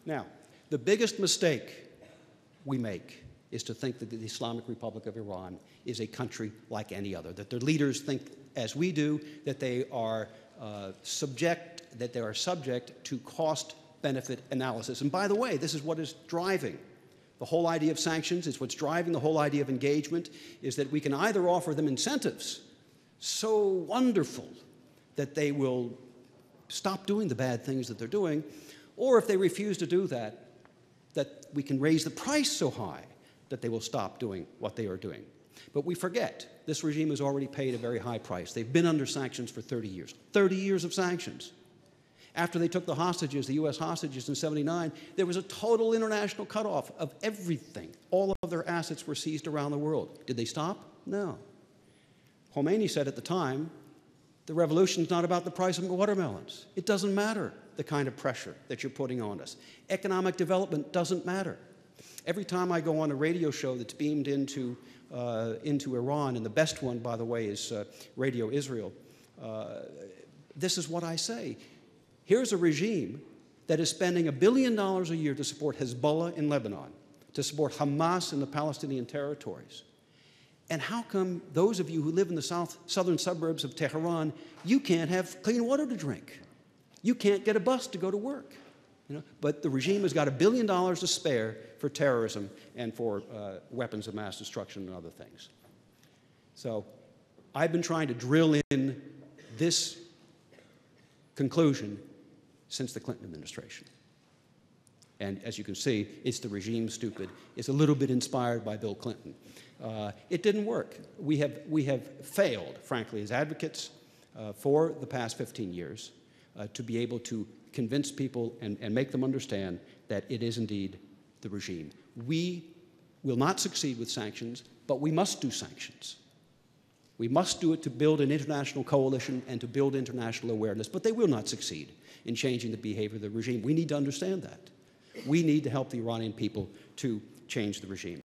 Now, the biggest mistake we make is to think that the Islamic Republic of Iran is a country like any other, that their leaders think as we do, that they are subject to cost-benefit analysis. And by the way, this is what is driving the whole idea of sanctions. It's what's driving the whole idea of engagement, is that we can either offer them incentives so wonderful that they will stop doing the bad things that they're doing, or if they refuse to do that, that we can raise the price so high that they will stop doing what they are doing. But we forget, this regime has already paid a very high price. They've been under sanctions for 30 years. 30 years of sanctions. After they took the hostages, the US hostages in '79, there was a total international cutoff of everything. All of their assets were seized around the world. Did they stop? No. Khomeini said at the time, the revolution is not about the price of watermelons. It doesn't matter the kind of pressure that you're putting on us. Economic development doesn't matter. Every time I go on a radio show that's beamed into Iran, and the best one, by the way, is Radio Israel, this is what I say. Here's a regime that is spending $1 billion a year to support Hezbollah in Lebanon, to support Hamas in the Palestinian territories. And how come those of you who live in the southern suburbs of Tehran, you can't have clean water to drink? You can't get a bus to go to work. You know? But the regime has got $1 billion to spare for terrorism and for weapons of mass destruction and other things. So I've been trying to drill in this conclusion since the Clinton administration. And as you can see, it's the regime stupid. It's a little bit inspired by Bill Clinton. It didn't work. We have failed, frankly, as advocates for the past 15 years to be able to convince people and make them understand that it is indeed the regime. We will not succeed with sanctions, but we must do sanctions. We must do it to build an international coalition and to build international awareness, but they will not succeed in changing the behavior of the regime. We need to understand that. We need to help the Iranian people to change the regime.